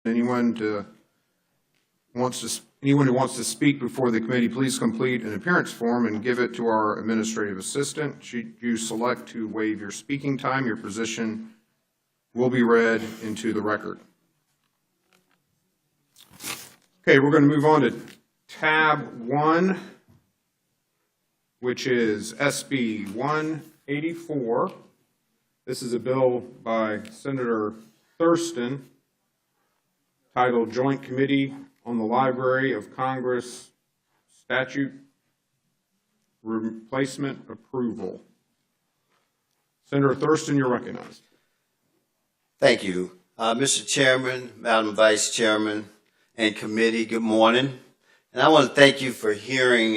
Anyone who wants to speak before the committee, please complete an appearance form and give it to our administrative assistant. Should you select to waive your speaking time, your position will be read into the record. Okay, we're going to move on to tab 1, which is SB 184. This is a bill by Senator Thurston titled Joint Committee on the Library of Congress Statute Replacement Approval. Senator Thurston, you're recognized. Thank you. Mr. Chairman, Madam Vice Chairman, and committee, good morning. And I want to thank you for hearing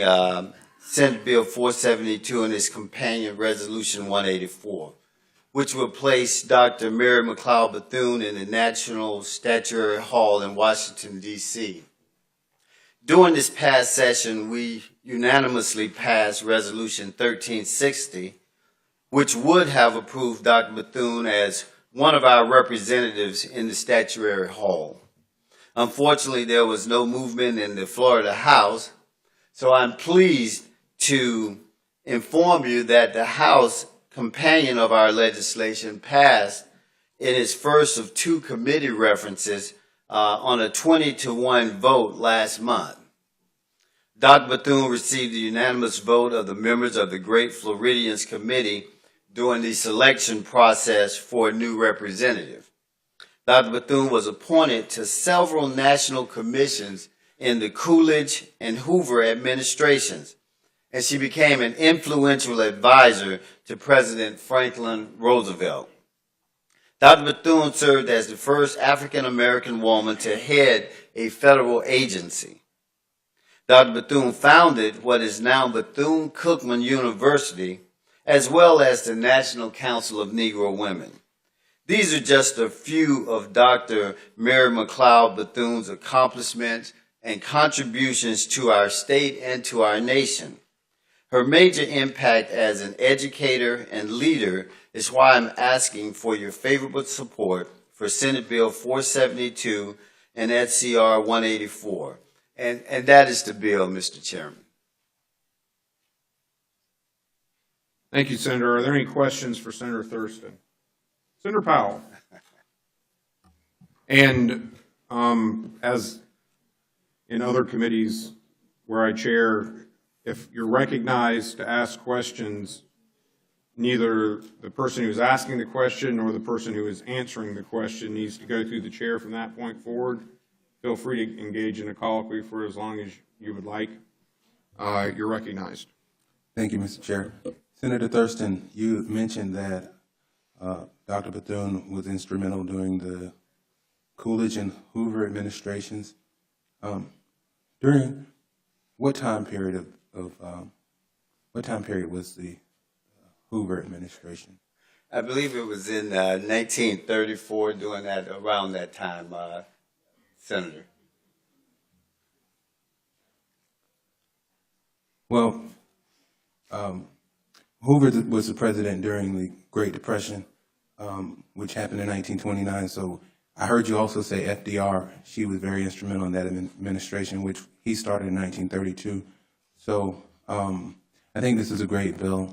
Senate Bill 472 and its companion Resolution 184, which will place Dr. Mary McLeod Bethune in the National Statuary Hall in Washington, D.C. During this past session, we unanimously passed Resolution 1360, which would have approved Dr. Bethune as one of our representatives in the Statuary Hall. Unfortunately, there was no movement in the Florida House, so I'm pleased to inform you that the House companion of our legislation passed in its first of 2 committee references on a 20-1 vote last month. Dr. Bethune received the unanimous vote of the members of the Great Floridians Committee during the selection process for a new representative. Dr. Bethune was appointed to several national commissions in the Coolidge and Hoover administrations, and she became an influential advisor to President Franklin Roosevelt. Dr. Bethune served as the first African-American woman to head a federal agency. Dr. Bethune founded what is now Bethune-Cookman University, as well as the National Council of Negro Women. These are just a few of Dr. Mary McLeod Bethune's accomplishments and contributions to our state and to our nation. Her major impact as an educator and leader is why I'm asking for your favorable support for Senate Bill 472 and SCR 184. And that is the bill, Mr. Chairman. Thank you, Senator. Are there any questions for Senator Thurston? Senator Powell. And as in other committees where I chair, if you're recognized to ask questions, neither the person who's asking the question nor the person who is answering the question needs to go through the chair from that point forward. Feel free to engage in a colloquy for as long as you would like. You're recognized. Thank you, Mr. Chair. Senator Thurston, you mentioned that Dr. Bethune was instrumental during the Coolidge and Hoover administrations. During what time period was the Hoover administration? I believe it was in 1934, around that time, Senator. Well, Hoover was the president during the Great Depression, which happened in 1929. So I heard you also say FDR. She was very instrumental in that administration, which he started in 1932. So I think this is a great bill.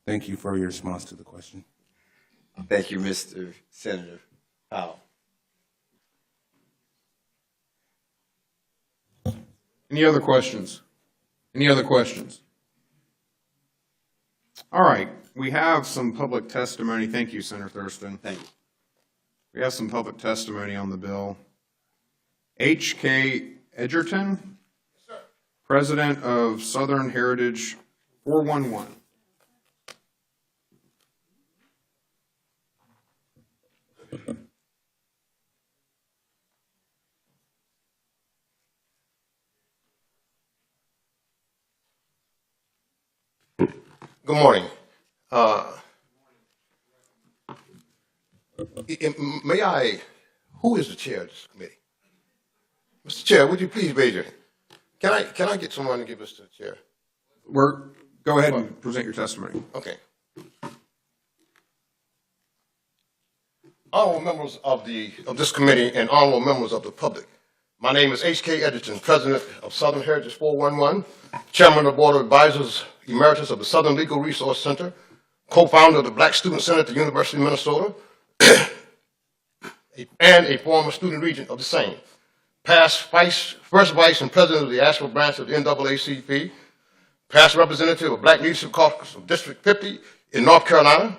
Thank you for your response to the question. Thank you, Mr. Senator Powell. Any other questions? Any other questions? All right, we have some public testimony. Thank you, Senator Thurston. Thank you. We have some public testimony on the bill. H.K. Edgerton, yes, President of Southern Heritage 411. Good morning. Who is the chair of this committee? Mr. Chair, would you please raise your hand? Can I get someone to give us the chair? Go ahead and present your testimony. Okay. honorable members of this committee and honorable members of the public. My name is H.K. Edgerton, president of Southern Heritage 411, chairman of the Board of Advisors Emeritus of the Southern Legal Resource Center, co-founder of the Black Student Center at the University of Minnesota, and a former student regent of the same. Past first vice and president of the Asheville branch of the NAACP, past representative of Black Leadership Caucus of District 50 in North Carolina,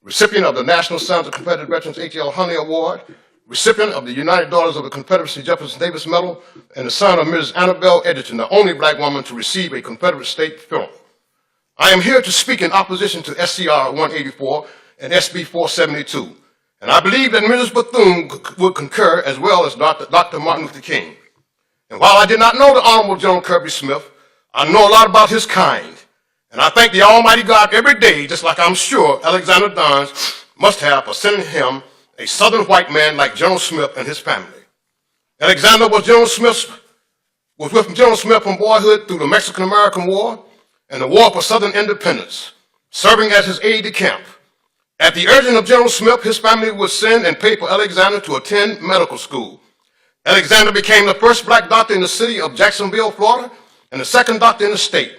recipient of the National Sons of Confederate Veterans H.L. Honey Award, recipient of the United Daughters of the Confederacy Jefferson Davis Medal, and the son of Mrs. Annabelle Edgerton, the only black woman to receive a Confederate state funeral. I am here to speak in opposition to SCR 184 and SB 472, and I believe that Mrs. Bethune would concur, as well as Dr. Martin Luther King. And while I did not know the Honorable General Kirby Smith, I know a lot about his kind, and I thank the Almighty God every day, just like I'm sure Alexander Dons must have for sending him a Southern white man like General Smith and his family. Alexander was with General Smith from boyhood through the Mexican-American War and the War for Southern Independence, serving as his aide-de-camp. At the urging of General Smith, his family would send and pay for Alexander to attend medical school. Alexander became the first black doctor in the city of Jacksonville, Florida, and the second doctor in the state.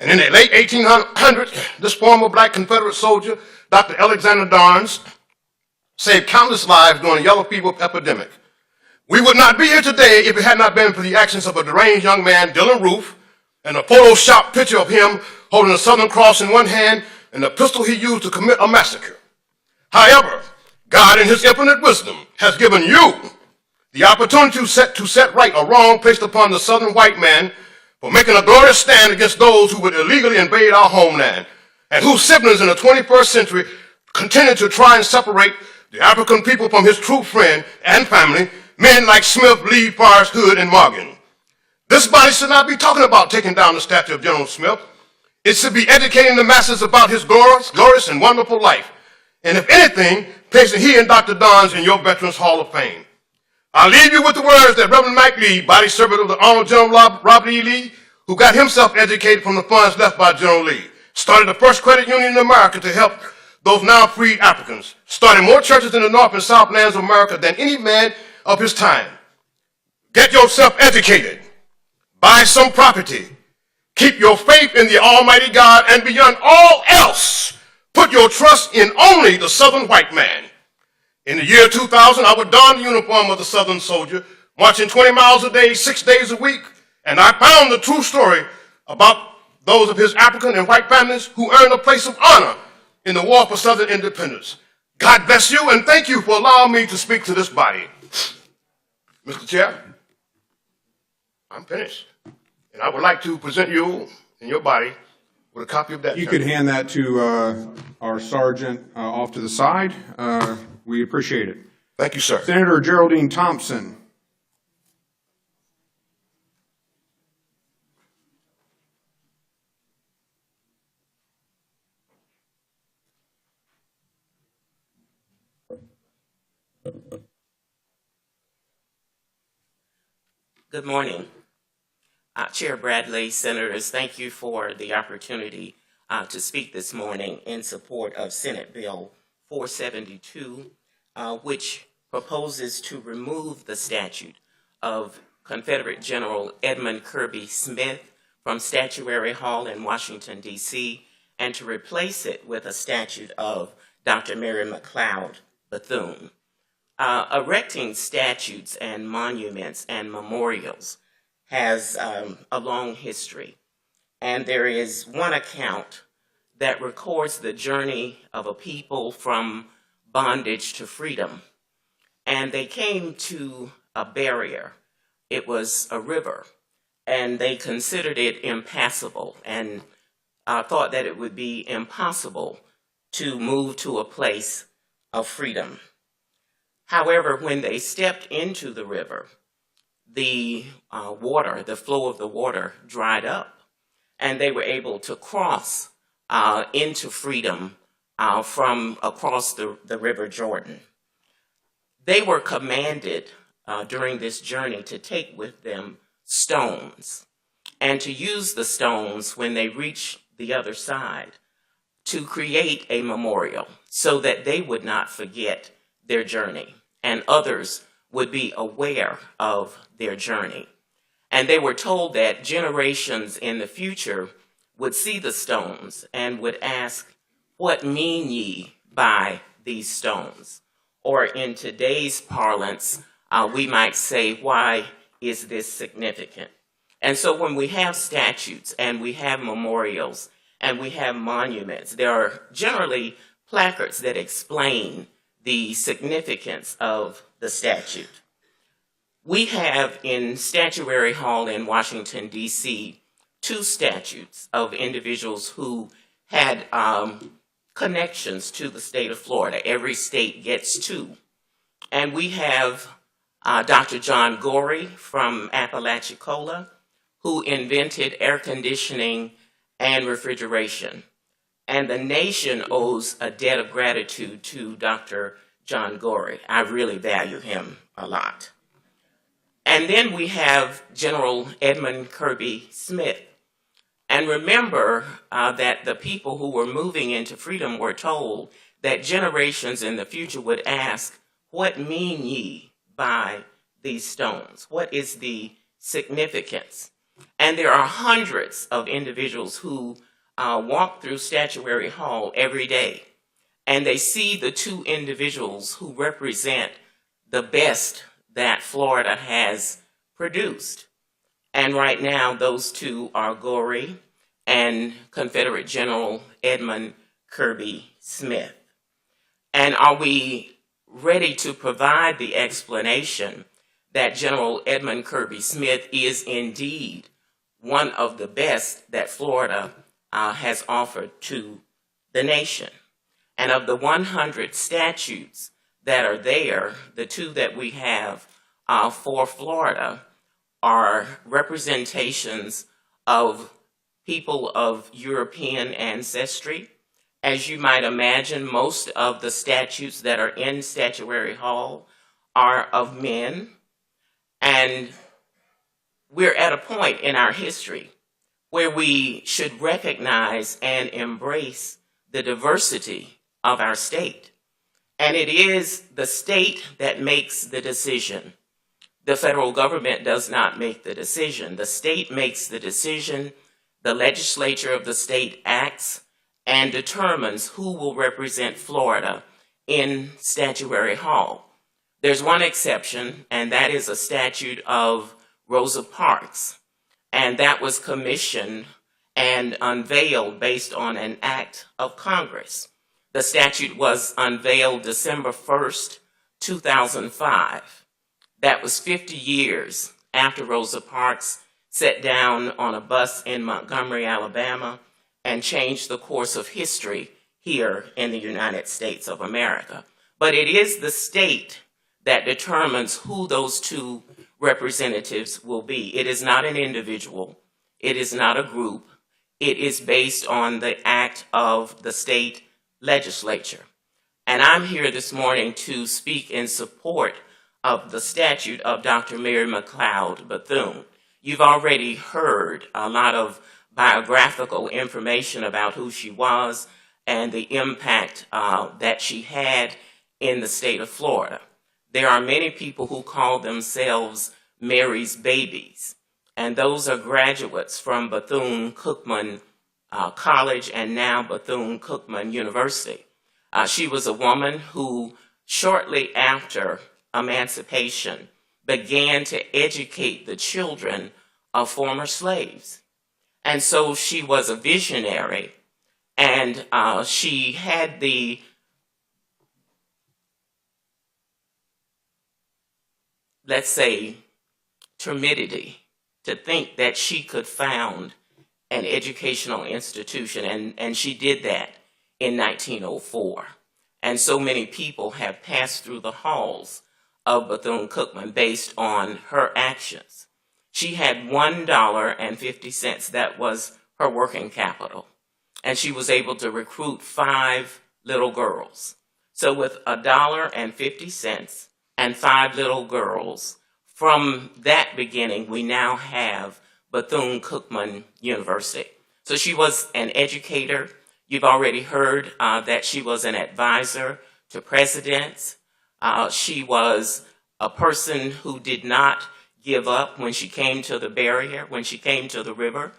And in the late 1800s, this former black Confederate soldier, Dr. Alexander Dons, saved countless lives during the yellow fever epidemic. We would not be here today if it had not been for the actions of a deranged young man, Dylan Roof, and a Photoshop picture of him holding a Southern Cross in one hand and a pistol he used to commit a massacre. However, God in his infinite wisdom has given you the opportunity to set right a wrong placed upon the Southern white man for making a glorious stand against those who would illegally invade our homeland and whose siblings in the 21st century continue to try and separate the African people from his true friend and family, men like Smith, Lee, Forrest, Hood, and Morgan. This body should not be talking about taking down the statue of General Smith. It should be educating the masses about his glorious and wonderful life. And if anything, placing he and Dr. Dons in your Veterans Hall of Fame. I'll leave you with the words that Reverend Mike Lee, body servant of the Honorable General Robert E. Lee, who got himself educated from the funds left by General Lee, started the first credit union in America to help those now freed Africans, started more churches in the North and South lands of America than any man of his time. Get yourself educated. Buy some property. Keep your faith in the Almighty God, and beyond all else, put your trust in only the Southern white man. In the year 2000, I would don the uniform of the Southern soldier, marching 20 miles a day, 6 days a week, and I found the true story about those of his African and white families who earned a place of honor in the War for Southern Independence. God bless you, and thank you for allowing me to speak to this body. Mr. Chair, I'm finished. And I would like to present you and your body with a copy of that. You could hand that to our sergeant off to the side. We appreciate it. Thank you, sir. Senator Geraldine Thompson. Good morning. Chair Bradley, Senators, thank you for the opportunity to speak this morning in support of Senate Bill 472, which proposes to remove the statute of Confederate General Edmund Kirby Smith from Statuary Hall in Washington, D.C., and to replace it with a statute of Dr. Mary McLeod Bethune. Erecting statues and monuments and memorials has a long history, and there is one account that records the journey of a people from bondage to freedom, and they came to a barrier. It was a river, and they considered it impassable and thought that it would be impossible to move to a place of freedom. However, when they stepped into the river, the flow of the water dried up, and they were able to cross into freedom from across the River Jordan. They were commanded during this journey to take with them stones and to use the stones when they reached the other side to create a memorial so that they would not forget their journey, and others would be aware of their journey. And they were told that generations in the future would see the stones and would ask, "What mean ye by these stones?" Or in today's parlance, we might say, "Why is this significant?" And so when we have statutes and we have memorials and we have monuments, there are generally placards that explain the significance of the statute. We have in Statuary Hall in Washington, D.C., 2 statutes of individuals who had connections to the state of Florida. Every state gets 2. And we have Dr. John Gorey from Apalachicola, who invented air conditioning and refrigeration. And the nation owes a debt of gratitude to Dr. John Gorey. I really value him a lot. And then we have General Edmund Kirby Smith. And remember that the people who were moving into freedom were told that generations in the future would ask, "What mean ye by these stones? What is the significance?" And there are hundreds of individuals who walk through Statuary Hall every day, and they see the 2 individuals who represent the best that Florida has produced. And right now, those 2 are Gorey and Confederate General Edmund Kirby Smith. And are we ready to provide the explanation that General Edmund Kirby Smith is indeed one of the best that Florida has offered to the nation? And of the 100 statutes that are there, the 2 that we have for Florida are representations of people of European ancestry. As you might imagine, most of the statutes that are in Statuary Hall are of men. And we're at a point in our history where we should recognize and embrace the diversity of our state. And it is the state that makes the decision. The federal government does not make the decision. The state makes the decision. The legislature of the state acts and determines who will represent Florida in Statuary Hall. There's one exception, and that is a statute of Rosa Parks. And that was commissioned and unveiled based on an act of Congress. The statute was unveiled December 1st, 2005. That was 50 years after Rosa Parks sat down on a bus in Montgomery, Alabama, and changed the course of history here in the United States of America. But it is the state that determines who those 2 representatives will be. It is not an individual. It is not a group. It is based on the act of the state legislature. And I'm here this morning to speak in support of the statute of Dr. Mary McLeod Bethune. You've already heard a lot of biographical information about who she was and the impact that she had in the state of Florida. There are many people who call themselves Mary's babies, and those are graduates from Bethune-Cookman College and now Bethune-Cookman University. She was a woman who, shortly after emancipation, began to educate the children of former slaves. And so she was a visionary, and she had the let's say, timidity to think that she could found an educational institution, and she did that in 1904. And so many people have passed through the halls of Bethune-Cookman based on her actions. She had $1.50, that was her working capital, and she was able to recruit 5 little girls. So with $1.50 and 5 little girls, from that beginning, we now have Bethune-Cookman University. So she was an educator. You've already heard that she was an advisor to presidents. She was a person who did not give up when she came to the barrier, when she came to the river.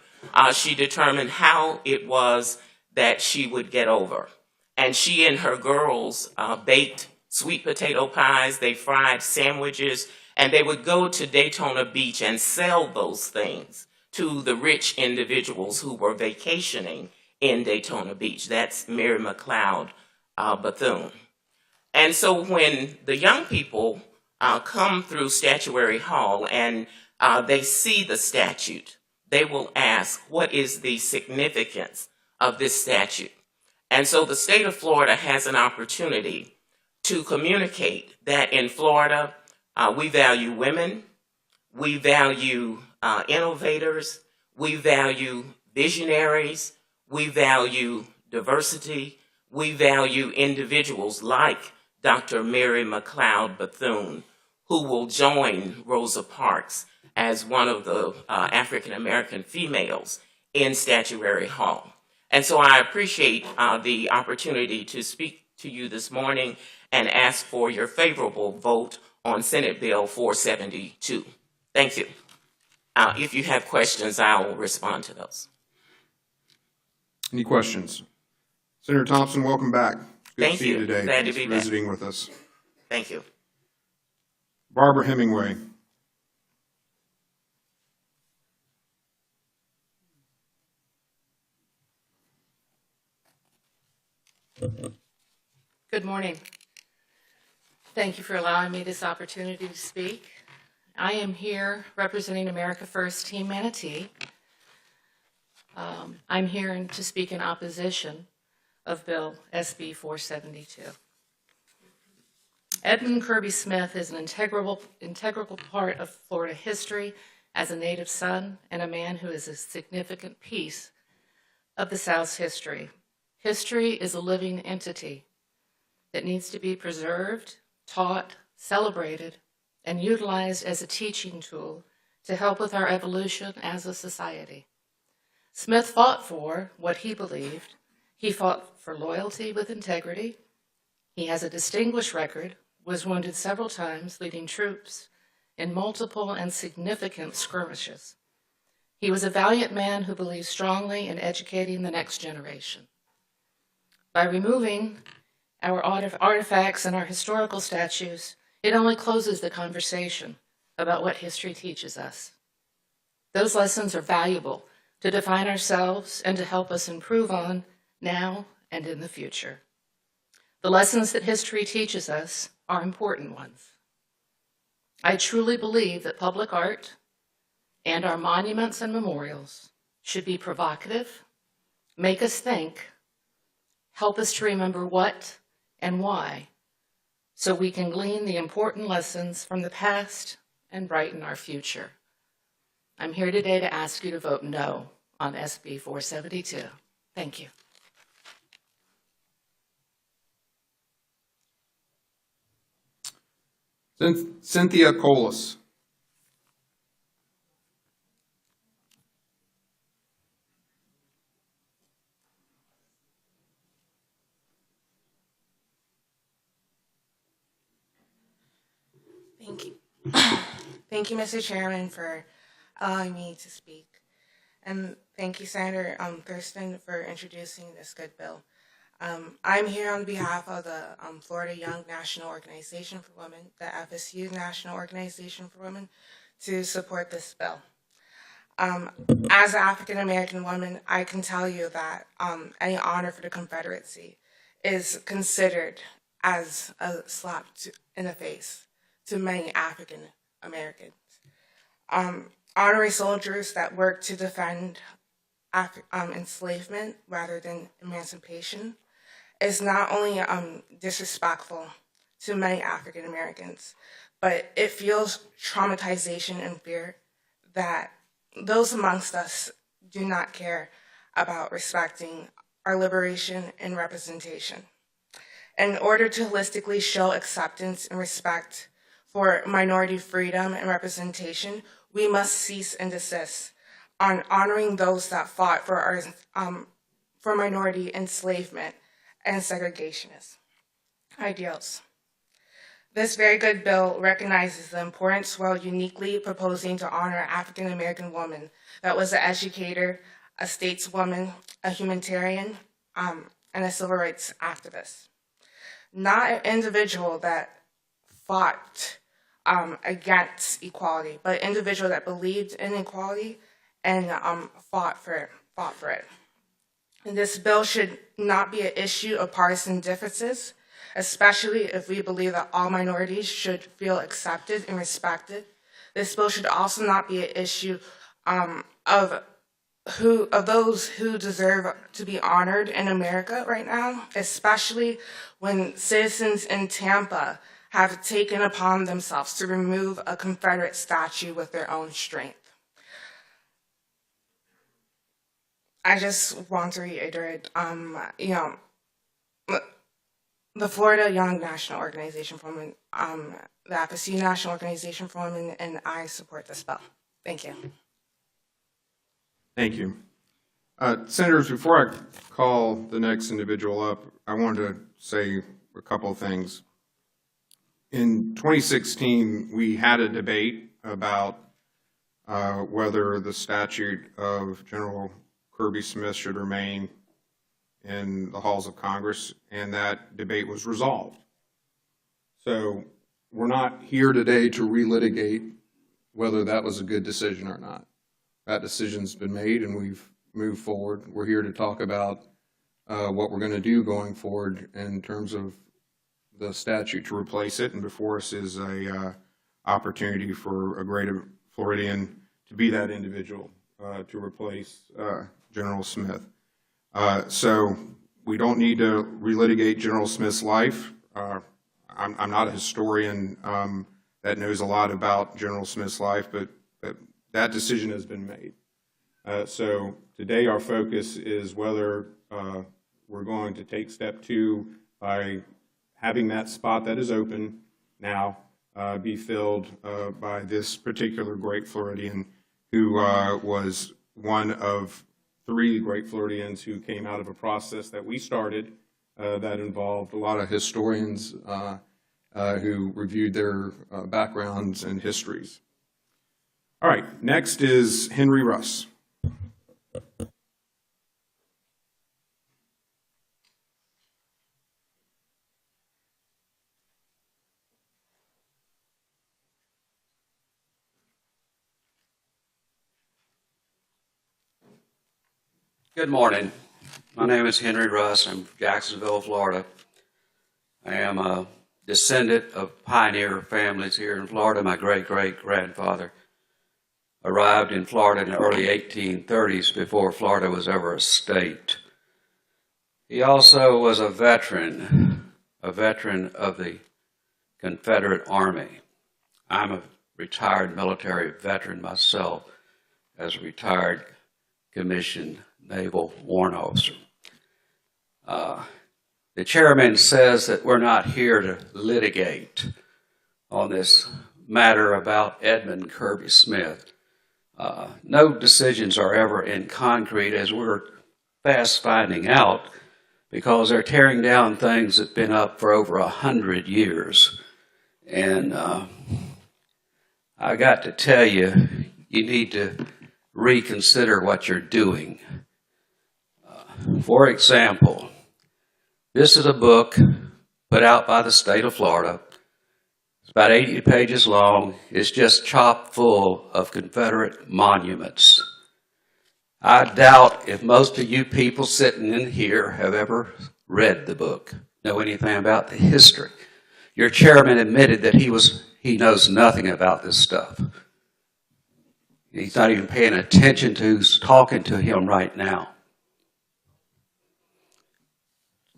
She determined how it was that she would get over. And she and her girls baked sweet potato pies, they fried sandwiches, and they would go to Daytona Beach and sell those things to the rich individuals who were vacationing in Daytona Beach. That's Mary McLeod Bethune. And so when the young people come through Statuary Hall and they see the statute, they will ask, what is the significance of this statute? And so the state of Florida has an opportunity to communicate that in Florida, we value women, we value innovators, we value visionaries, we value diversity, we value individuals like Dr. Mary McLeod Bethune, who will join Rosa Parks as one of the African-American females in Statuary Hall. And so I appreciate the opportunity to speak to you this morning and ask for your favorable vote on Senate Bill 472. Thank you. If you have questions, I will respond to those. Any questions? Senator Thompson, welcome back. Good Thank to see you you. today. Glad to Thanks be for back. visiting with us. Thank you. Barbara Hemingway. Good morning. Thank you for allowing me this opportunity to speak. I am here representing America First Team Manatee. I'm here to speak in opposition of Bill SB 472. Edmund Kirby Smith is an integral part of Florida history as a native son and a man who is a significant piece of the South's history. History is a living entity that needs to be preserved, taught, celebrated, and utilized as a teaching tool to help with our evolution as a society. Smith fought for what he believed. He fought for loyalty with integrity. He has a distinguished record, was wounded several times, leading troops in multiple and significant skirmishes. He was a valiant man who believed strongly in educating the next generation. By removing our artifacts and our historical statues, it only closes the conversation about what history teaches us. Those lessons are valuable to define ourselves and to help us improve on now and in the future. The lessons that history teaches us are important ones. I truly believe that public art and our monuments and memorials should be provocative, make us think, help us to remember what and why, so we can glean the important lessons from the past and brighten our future. I'm here today to ask you to vote no on SB 472. Thank you. Cynthia Colas. Thank you. Thank you, Mr. Chairman, for allowing me to speak. And thank you, Senator Thurston, for introducing this good bill. I'm here on behalf of the Florida Young National Organization for Women, the FSU National Organization for Women, to support this bill. As an African-American woman, I can tell you that any honor for the Confederacy is considered as a slap in the face to many African Americans. Honoring soldiers that work to defend enslavement rather than emancipation is not only disrespectful to many African Americans, but it fuels traumatization and fear that those amongst us do not care about respecting our liberation and representation. In order to holistically show acceptance and respect for minority freedom and representation, we must cease and desist on honoring those that fought for our for minority enslavement and segregationist ideals. This very good bill recognizes the importance while uniquely proposing to honor an African American woman that was an educator, a stateswoman, a humanitarian, and a civil rights activist. Not an individual that fought against equality, but an individual that believed in equality and fought for it. And this bill should not be an issue of partisan differences, especially if we believe that all minorities should feel accepted and respected. This bill should also not be an issue of those who deserve to be honored in America right now, especially when citizens in Tampa have taken upon themselves to remove a Confederate statue with their own strength. I just want to reiterate, the Florida Young National Organization for Women, the FSU National Organization for Women, and I support this bill. Thank you. Thank you. Senators, before I call the next individual up, I wanted to say a couple of things. In 2016, we had a debate about whether the statute of General Kirby Smith should remain in the halls of Congress, and that debate was resolved. So we're not here today to relitigate whether that was a good decision or not. That decision's been made and we've moved forward. We're here to talk about what we're going to do going forward in terms of the statute to replace it, and before us is a opportunity for a great Floridian to be that individual to replace General Smith. So we don't need to relitigate General Smith's life. I'm not a historian that knows a lot about General Smith's life, but that decision has been made. So today our focus is whether we're going to take step 2 by having that spot that is open now be filled by this particular great Floridian who was one of 3 great Floridians who came out of a process that we started that involved a lot of historians who reviewed their backgrounds and histories. All right, next is Henry Russ. Good morning. My name is Henry Russ. I'm from Jacksonville, Florida. I am a descendant of pioneer families here in Florida. My great-great-grandfather arrived in Florida in the early 1830s before Florida was ever a state. He also was a veteran of the Confederate Army. I'm a retired military veteran myself as a retired commissioned naval warrant officer. The chairman says that we're not here to litigate on this matter about Edmund Kirby Smith. No decisions are ever in concrete, as we're fast finding out, because they're tearing down things that have been up for over 100 years. And I got to tell you, you need to reconsider what you're doing. For example, this is a book put out by the state of Florida. It's about 80 pages long. It's just chock full of Confederate monuments. I doubt if most of you people sitting in here have ever read the book, know anything about the history. Your chairman admitted that he knows nothing about this stuff. He's not even paying attention to who's talking to him right now.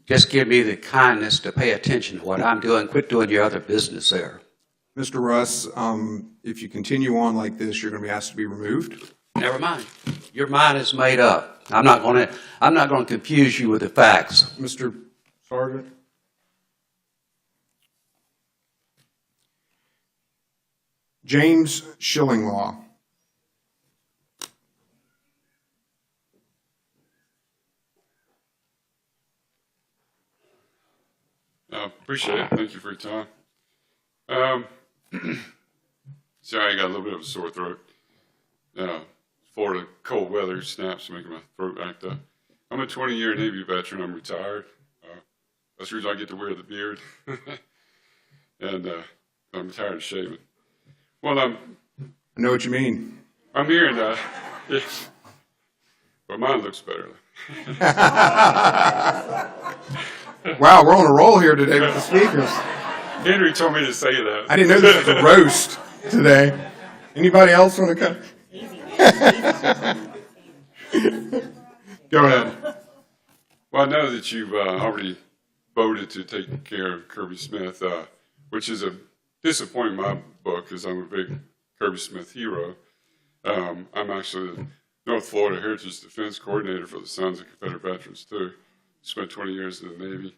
Just give me the kindness to pay attention to what I'm doing. Quit doing your other business there. Mr. Russ, if you continue on like this, you're going to be asked to be removed. Never mind. Your mind is made up. I'm not going to confuse you with the facts. Mr. Sergeant? James Shillinglaw. Appreciate it. Thank you for your time. Sorry, I got a little bit of a sore throat. Florida cold weather snaps making my throat act up. I'm a 20-year Navy veteran. I'm retired. That's the reason I get to wear the beard. And I'm tired of shaving. Well, I know what you mean. I'm here, and yeah, but mine looks better. Wow, we're on a roll here today with the speakers. Henry told me to say that. I didn't know this was a roast today. Anybody else want to come? Go ahead. Well, I know that you've already voted to take care of Kirby Smith, which is a disappointment in my book because I'm a big Kirby Smith hero. I'm actually the North Florida Heritage Defense Coordinator for the Sons of Confederate Veterans, too. Spent 20 years in the Navy.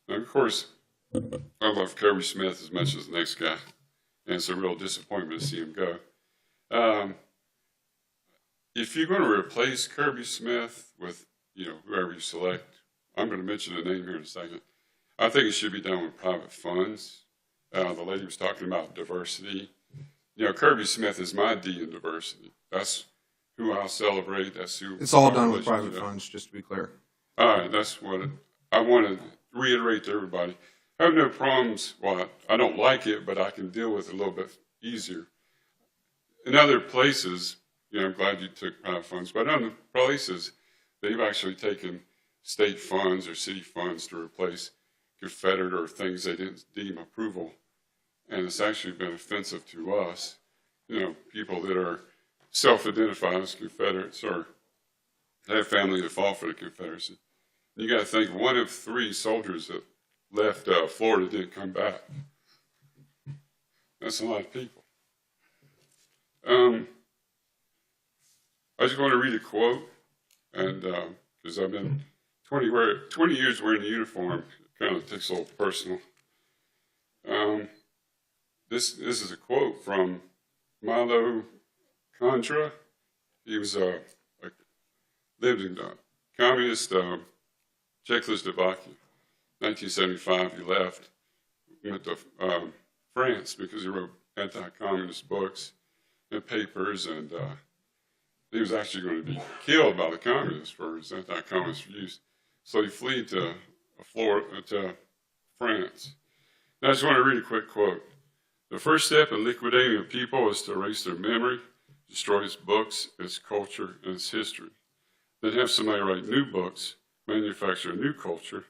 And of course, I love Kirby Smith as much as the next guy. And it's a real disappointment to see him go. If you're going to replace Kirby Smith with, whoever you select, I'm going to mention a name here in a second. I think it should be done with private funds. The lady was talking about diversity. Kirby Smith is my D in diversity. That's who I'll celebrate. That's who. It's all done with private funds, just to be clear. All right, that's what I want to reiterate to everybody. I have no problems. Well, I don't like it, but I can deal with it a little bit easier. In other places, I'm glad you took private funds, but in other places, they've actually taken state funds or city funds to replace Confederate or things they didn't deem approval. And it's actually been offensive to us, people that are self-identified as Confederates or have family that fought for the Confederacy. You got to think 1 of 3 soldiers that left Florida didn't come back. That's a lot of people. I just want to read a quote, and because I've been 20 years wearing the uniform, it kind of takes a little personal. This is a quote from Milo Contra. He was lived in communist Czechoslovakia. 1975, he left, went to France because he wrote anti-communist books and papers, and he was actually going to be killed by the communists for his anti-communist views. So he fled to France. Now I just want to read a quick quote. The first step in liquidating a people is to erase their memory, destroy its books, its culture, and its history. Then have somebody write new books, manufacture a new culture,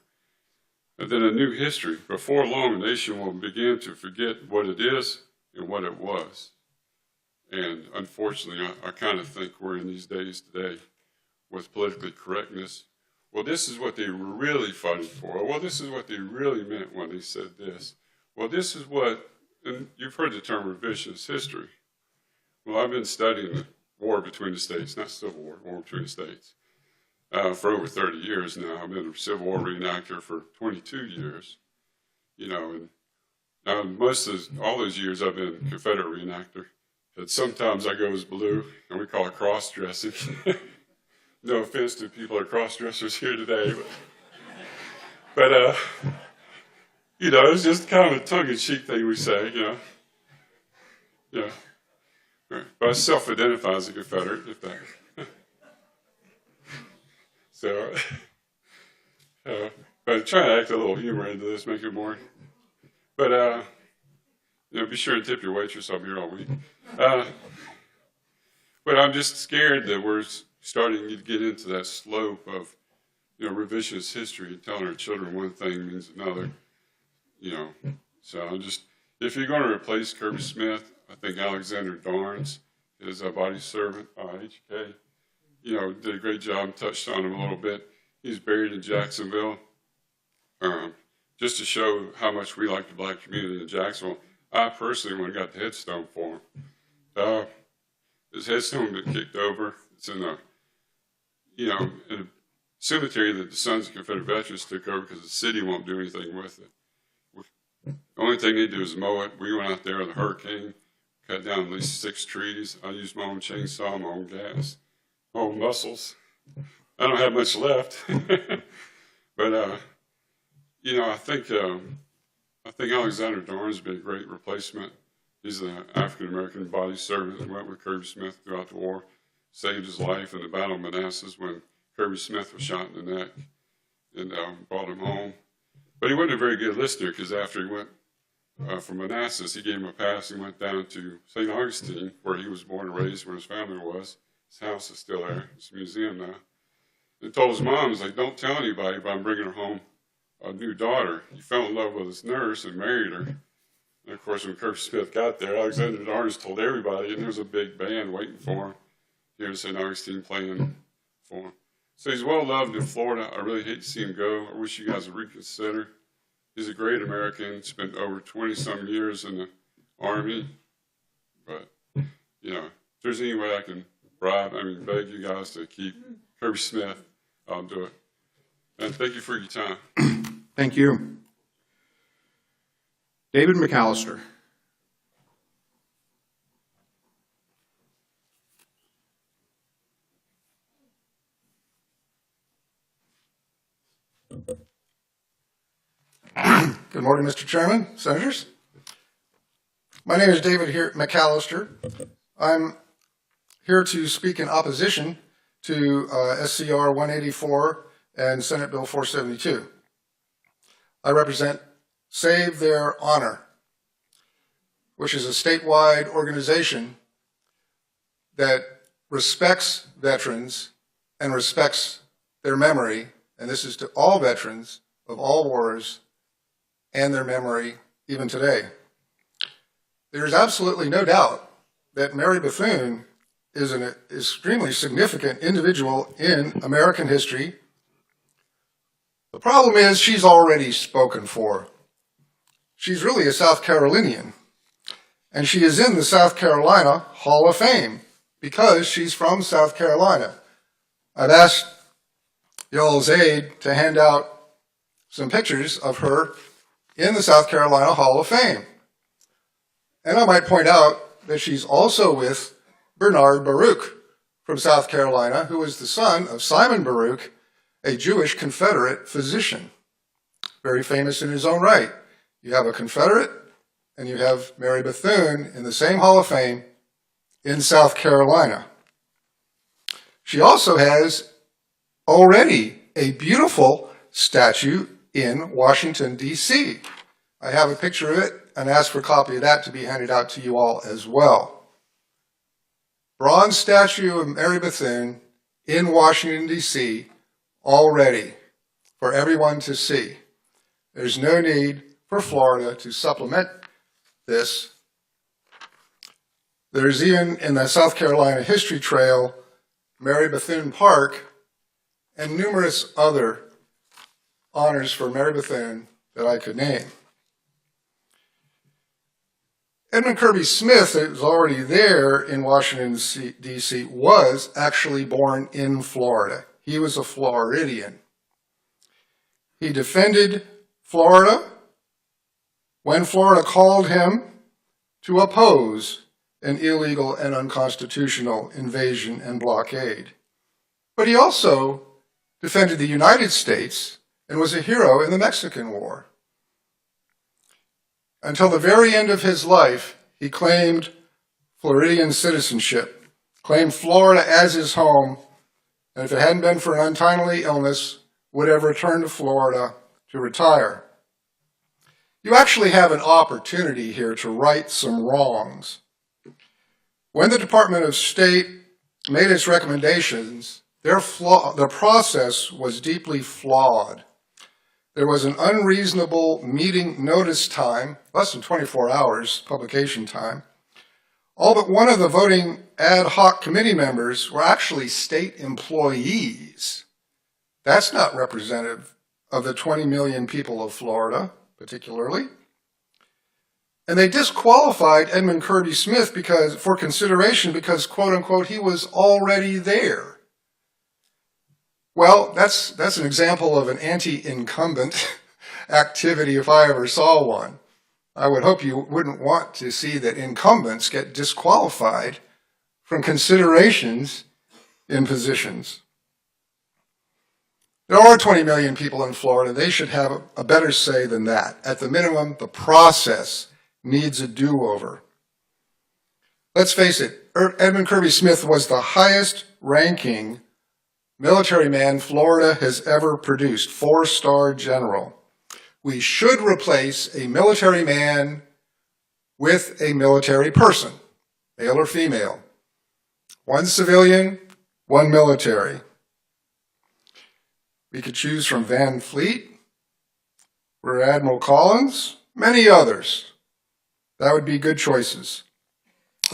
and then a new history. Before long, the nation will begin to forget what it is and what it was. And unfortunately, I kind of think we're in these days today with politically correctness. Well, this is what they were really fighting for. Well, this is what they really meant when they said this. Well, this is what, and you've heard the term revisionist history. Well, I've been studying the war between the states, not Civil War, war between the states, for over 30 years now. I've been a Civil War reenactor for 22 years, and all those years I've been a Confederate reenactor. And sometimes I go as blue, and we call it cross-dressing. No offense to people who are cross-dressers here today, but it's just kind of a tongue-in-cheek thing we say, But I self-identify as a Confederate, if that. So, but I'm trying to act a little humor into this, make it more. But, be sure to tip your waitress. I'll be here all week. But I'm just scared that we're starting to get into that slope of, revisionist history and telling our children one thing means another, So if you're going to replace Kirby Smith, I think Alexander Darnes, his body servant, HK, did a great job, touched on him a little bit. He's buried in Jacksonville. Just to show how much we like the black community in Jacksonville, I personally went and got the headstone for him. His headstone been kicked over. It's in a cemetery that the Sons of Confederate Veterans took over because the city won't do anything with it. The only thing they do is mow it. We went out there with a hurricane, cut down at least 6 trees. I used my own chainsaw, my own gas, my own muscles. I don't have much left. But, I I think Alexander Dorn's been a great replacement. He's an African-American body servant that went with Kirby Smith throughout the war, saved his life in the Battle of Manassas when Kirby Smith was shot in the neck, and brought him home. But he wasn't a very good listener, because after he went from Manassas, he gave him a pass and went down to St. Augustine, where he was born and raised, where his family was. His house is still there. It's a museum now. And told his mom, he's like, don't tell anybody, but I'm bringing her home a new daughter. He fell in love with his nurse and married her. And of course, when Kirby Smith got there, Alexander Dorn told everybody, and there was a big band waiting for him here in St. Augustine playing for him. So he's well loved in Florida. I really hate to see him go. I wish you guys would reconsider. He's a great American, spent over 20-some years in the Army. But, you know, if there's any way I can beg you guys to keep Kirby Smith, I'll do it. And thank you for your time. Thank you. David McAllister. Good morning, Mr. Chairman, Senators. My name is David McAllister. I'm here to speak in opposition to SCR 184 and Senate Bill 472. I represent Save Their Honor, which is a statewide organization that respects veterans and respects their memory, and this is to all veterans of all wars and their memory even today. There is absolutely no doubt that Mary Bethune is an extremely significant individual in American history. The problem is she's already spoken for. She's really a South Carolinian, and she is in the South Carolina Hall of Fame because she's from South Carolina. I've asked y'all's aid to hand out some pictures of her in the South Carolina Hall of Fame. And I might point out that she's also with Bernard Baruch from South Carolina, who was the son of Simon Baruch, a Jewish Confederate physician, very famous in his own right. You have a Confederate, and you have Mary Bethune in the same Hall of Fame in South Carolina. She also has already a beautiful statue in Washington, D.C. I have a picture of it and ask for a copy of that to be handed out to you all as well. Bronze statue of Mary Bethune in Washington, D.C. already for everyone to see. There's no need for Florida to supplement this. There's even in the South Carolina History Trail, Mary Bethune Park, and numerous other honors for Mary Bethune that I could name. Edmund Kirby Smith, that was already there in Washington, D.C., was actually born in Florida. He was a Floridian. He defended Florida when Florida called him to oppose an illegal and unconstitutional invasion and blockade. But he also defended the United States and was a hero in the Mexican War. Until the very end of his life, he claimed Floridian citizenship, claimed Florida as his home, and if it hadn't been for an untimely illness, would have returned to Florida to retire. You actually have an opportunity here to right some wrongs. When the Department of State made its recommendations, their process was deeply flawed. There was an unreasonable meeting notice time, less than 24 hours publication time. All but one of the voting ad hoc committee members were actually state employees. That's not representative of the 20 million people of Florida, particularly. And they disqualified Edmund Kirby Smith for consideration because, quote unquote, he was already there. Well, that's an example of an anti-incumbent activity if I ever saw one. I would hope you wouldn't want to see that incumbents get disqualified from considerations in positions. There are 20 million people in Florida. They should have a better say than that. At the minimum, the process needs a do-over. Let's face it, Edmund Kirby Smith was the highest ranking military man Florida has ever produced, 4-star general. We should replace a military man with a military person, male or female. One civilian, one military. We could choose from Van Fleet, Rear Admiral Collins, many others. That would be good choices.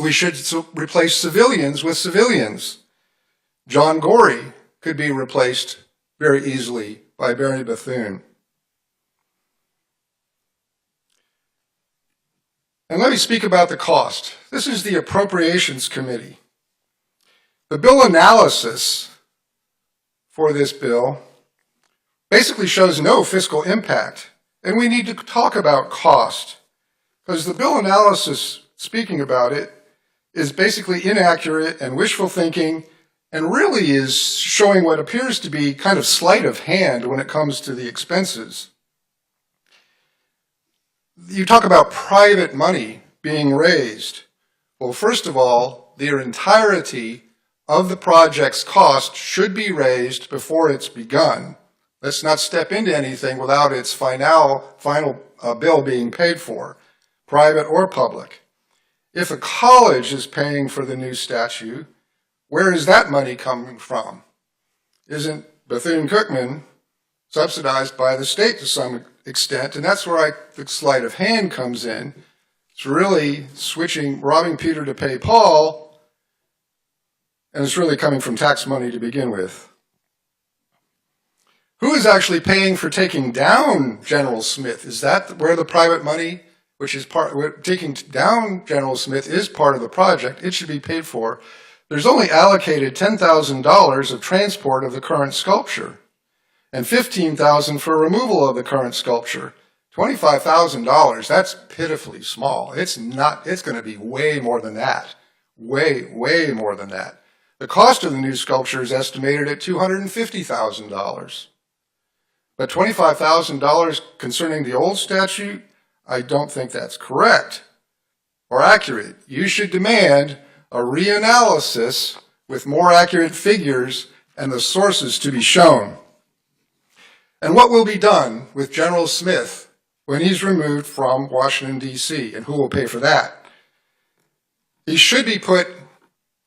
We should replace civilians with civilians. John Gorey could be replaced very easily by Barry Bethune. And let me speak about the cost. This is the Appropriations Committee. The bill analysis for this bill basically shows no fiscal impact. And we need to talk about cost, because the bill analysis, speaking about it, is basically inaccurate and wishful thinking, and really is showing what appears to be kind of sleight of hand when it comes to the expenses. You talk about private money being raised. Well, first of all, the entirety of the project's cost should be raised before it's begun. Let's not step into anything without its final bill being paid for, private or public. If a college is paying for the new statue, where is that money coming from? Isn't Bethune-Cookman subsidized by the state to some extent? And that's where the sleight of hand comes in. It's really robbing Peter to pay Paul, and it's really coming from tax money to begin with. Who is actually paying for taking down General Smith? Is that where the private money, which is taking down General Smith, is part of the project? It should be paid for. There's only allocated $10,000 of transport of the current sculpture and $15,000 for removal of the current sculpture. $25,000, that's pitifully small. It's going to be way more than that. Way more than that. The cost of the new sculpture is estimated at $250,000. But $25,000 concerning the old statute, I don't think that's correct or accurate. You should demand a reanalysis with more accurate figures and the sources to be shown. And what will be done with General Smith when he's removed from Washington, D.C., and who will pay for that? He should be put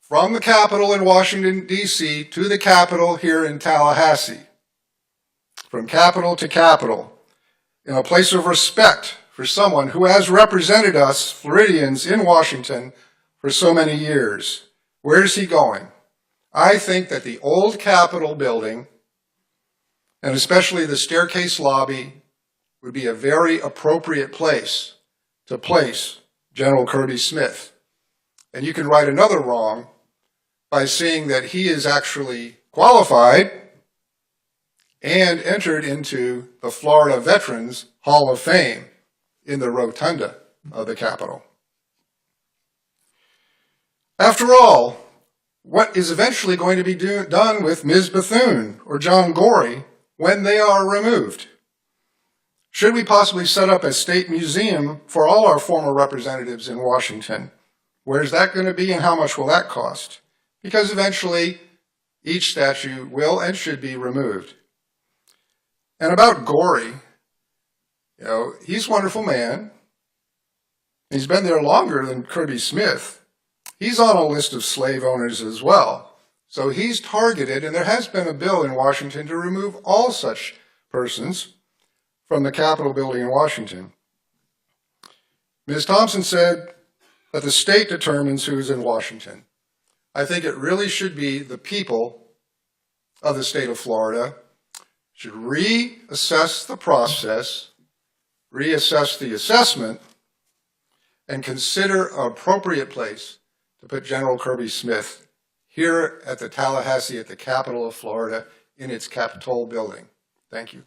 from the Capitol in Washington, D.C. to the Capitol here in Tallahassee. From Capitol to Capitol, in a place of respect for someone who has represented us Floridians in Washington for so many years. Where is he going? I think that the old Capitol building, and especially the staircase lobby, would be a very appropriate place to place General Kirby Smith. And you can right another wrong by seeing that he is actually qualified and entered into the Florida Veterans Hall of Fame in the rotunda of the Capitol. After all, what is eventually going to be done with Ms. Bethune or John Gorey when they are removed? Should we possibly set up a state museum for all our former representatives in Washington? Where's that going to be, and how much will that cost? Because eventually each statue will and should be removed. And about Gorey, he's a wonderful man. He's been there longer than Kirby Smith. He's on a list of slave owners as well. So he's targeted, and there has been a bill in Washington to remove all such persons from the Capitol building in Washington. Ms. Thompson said that the state determines who's in Washington. I think it really should be the people of the state of Florida should reassess the process, reassess the assessment, and consider an appropriate place to put General Kirby Smith here at the Tallahassee, at the capital of Florida, in its Capitol building. Thank you.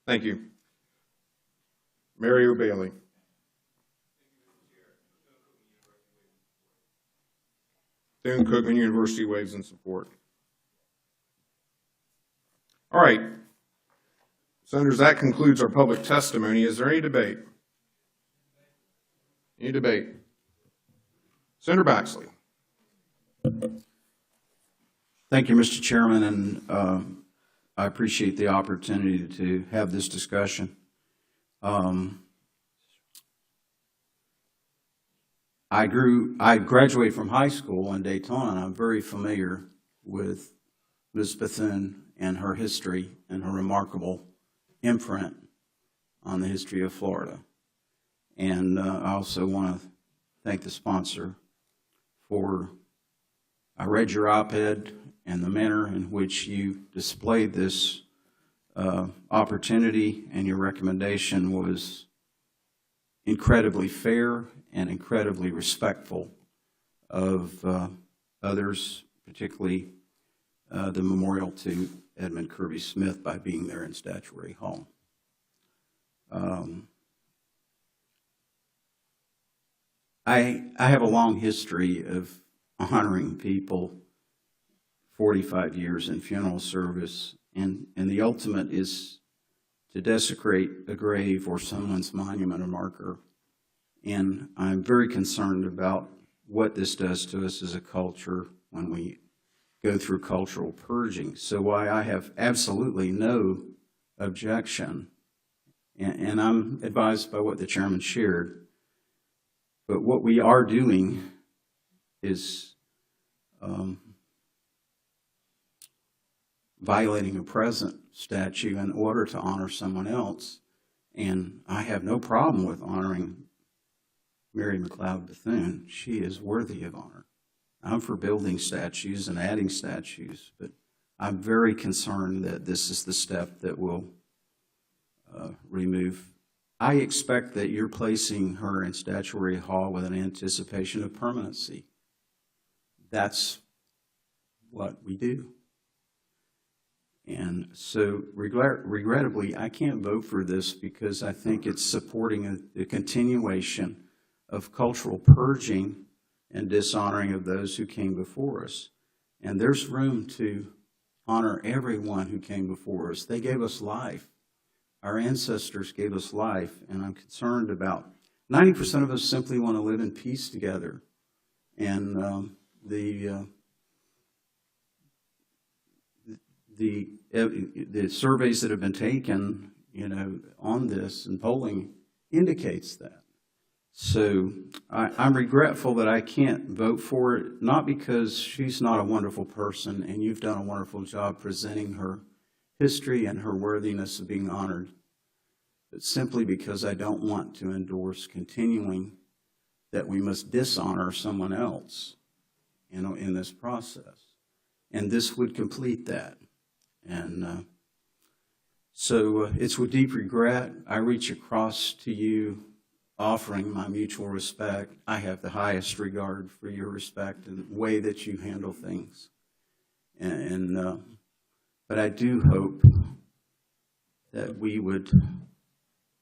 Thank you. Mario Bailey. Bethune-Cookman University waves in support. right. Senators, that concludes our public testimony. Is there any debate? Any debate? Senator Baxley. Thank you, Mr. Chairman, and I appreciate the opportunity to have this discussion. I graduated from high school in Daytona, and I'm very familiar with Ms. Bethune and her history and her remarkable imprint on the history of Florida. And I also want to thank the sponsor for, I read your op-ed and the manner in which you displayed this opportunity, and your recommendation was incredibly fair and incredibly respectful of others, particularly the memorial to Edmund Kirby Smith by being there in Statuary Hall. I have a long history of honoring people, 45 years in funeral service, and the ultimate is to desecrate a grave or someone's monument or marker. And I'm very concerned about what this does to us as a culture when we go through cultural purging. So why I have absolutely no objection, and I'm advised by what the chairman shared, but what we are doing is violating a present statute in order to honor someone else. And I have no problem with honoring Mary McLeod Bethune. She is worthy of honor. I'm for building statues and adding statues, but I'm very concerned that this is the step that will remove. I expect that you're placing her in Statuary Hall with an anticipation of permanency. That's what we do. And so regrettably, I can't vote for this because I think it's supporting a continuation of cultural purging and dishonoring of those who came before us. And there's room to honor everyone who came before us. They gave us life. Our ancestors gave us life, and I'm concerned about 90% of us simply want to live in peace together. And the surveys that have been taken, on this and polling indicates that. So I'm regretful that I can't vote for it, not because she's not a wonderful person and you've done a wonderful job presenting her history and her worthiness of being honored, but simply because I don't want to endorse continuing that we must dishonor someone else, in this process. And this would complete that. And so it's with deep regret I reach across to you, offering my mutual respect. I have the highest regard for your respect and the way that you handle things. But I do hope that we would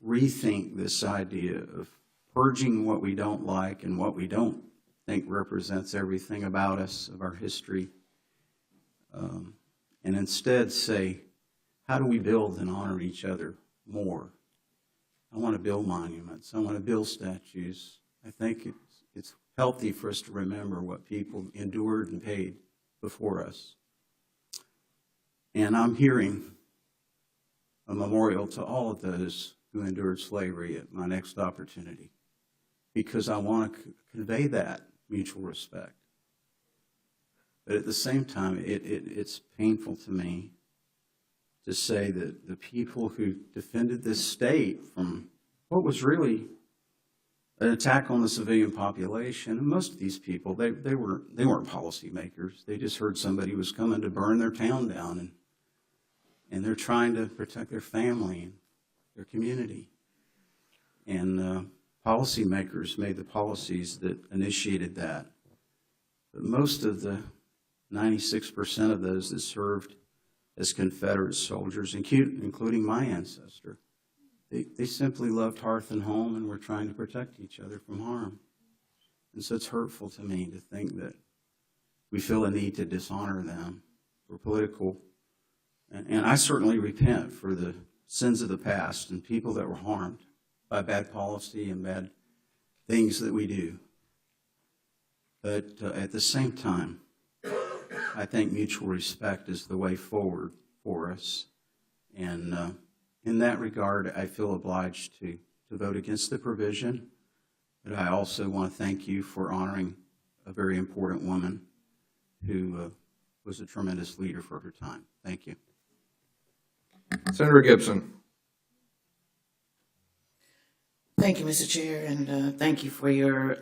rethink this idea of purging what we don't like and what we don't think represents everything about us, of our history, and instead say, how do we build and honor each other more? I want to build monuments. I want to build statues. I think it's healthy for us to remember what people endured and paid before us. And I'm hearing a memorial to all of those who endured slavery at my next opportunity, because I want to convey that mutual respect. But at the same time, it's painful to me to say that the people who defended this state from what was really an attack on the civilian population, and most of these people, they weren't policymakers. They just heard somebody was coming to burn their town down, and they're trying to protect their family and their community. And policymakers made the policies that initiated that. But most of the 96% of those that served as Confederate soldiers, including my ancestor, they simply loved hearth and home and were trying to protect each other from harm. And so it's hurtful to me to think that we feel a need to dishonor them for political And I certainly repent for the sins of the past and people that were harmed by bad policy and bad things that we do. But at the same time, I think mutual respect is the way forward for us. And in that regard, I feel obliged to vote against the provision. But I also want to thank you for honoring a very important woman who was a tremendous leader for her time. Thank you. Senator Gibson. Thank you, Mr. Chair, and thank you for your,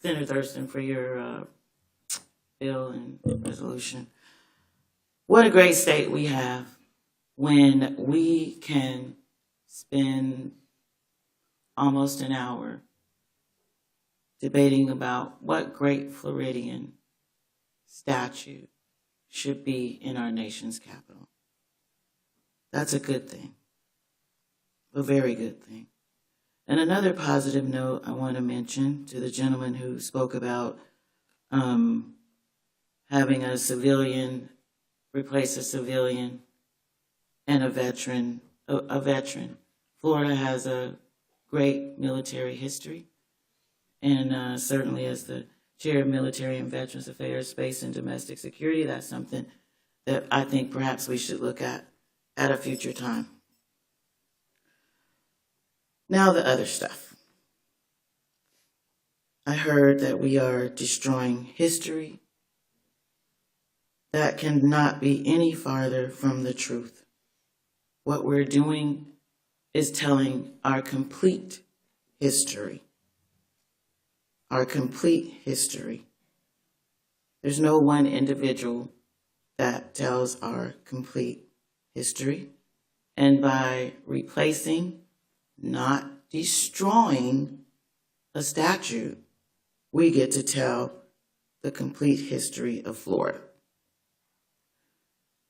Senator Thurston, for your bill and resolution. What a great state we have when we can spend almost an hour debating about what great Floridian statue should be in our nation's capital. That's a good thing, a very good thing. And another positive note I want to mention to the gentleman who spoke about having a civilian replace a civilian and a veteran. Florida has a great military history, and certainly as the chair of Military and Veterans Affairs, Space and Domestic Security, that's something that I think perhaps we should look at a future time. Now the other stuff. I heard that we are destroying history. That cannot be any farther from the truth. What we're doing is telling our complete history. Our complete history. There's no one individual that tells our complete history. And by replacing, not destroying a statute, we get to tell the complete history of Florida.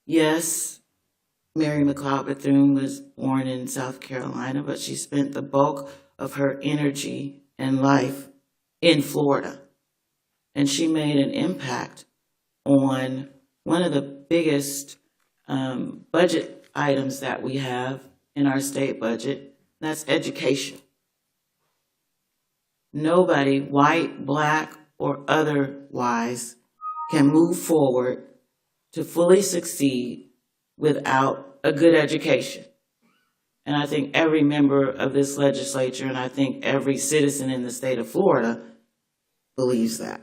Yes, Mary McLeod Bethune was born in South Carolina, but she spent the bulk of her energy and life in Florida. And she made an impact on one of the biggest budget items that we have in our state budget. That's education. Nobody, white, black, or otherwise, can move forward to fully succeed without a good education. And I think every member of this legislature, and I think every citizen in the state of Florida, believes that.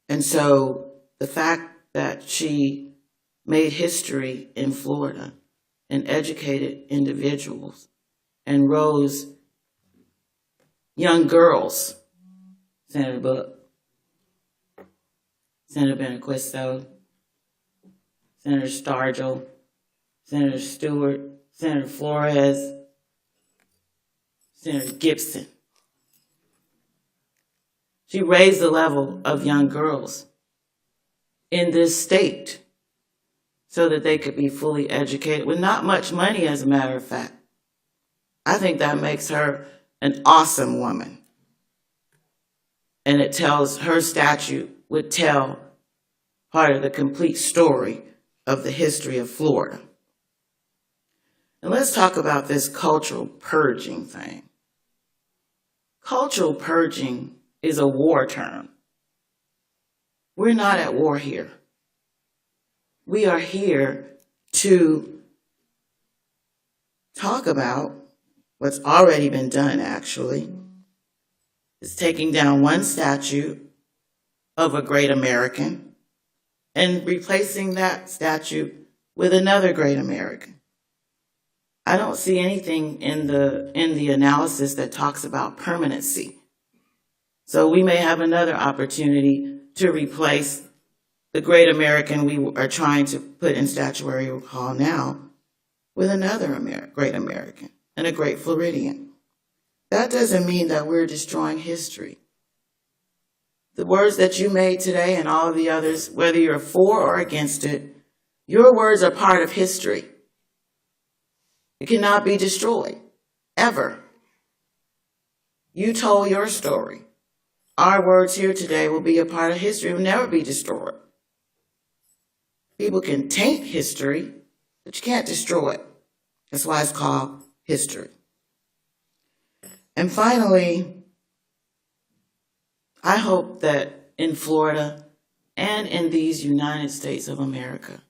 And so the fact that she made history in Florida and educated individuals and rose young girls, Senator Bullock, Senator Benaquisto, Senator Stargell, Senator Stewart, Senator Flores, Senator Gibson. She raised the level of young girls in this state so that they could be fully educated with not much money, as a matter of fact. I think that makes her an awesome woman. And it tells, her statute would tell part of the complete story of the history of Florida. And let's talk about this cultural purging thing. Cultural purging is a war term. We're not at war here. We are here to talk about what's already been done, actually. It's taking down one statue of a great American and replacing that statue with another great American. I don't see anything in the analysis that talks about permanency. So we may have another opportunity to replace the great American we are trying to put in Statuary Hall now with another great American and a great Floridian. That doesn't mean that we're destroying history. The words that you made today and all of the others, whether you're for or against it, your words are part of history. It cannot be destroyed, ever. You told your story. Our words here today will be a part of history. It will never be destroyed. People can taint history, but you can't destroy it. That's why it's called history. And finally, I hope that in Florida and in these United States of America,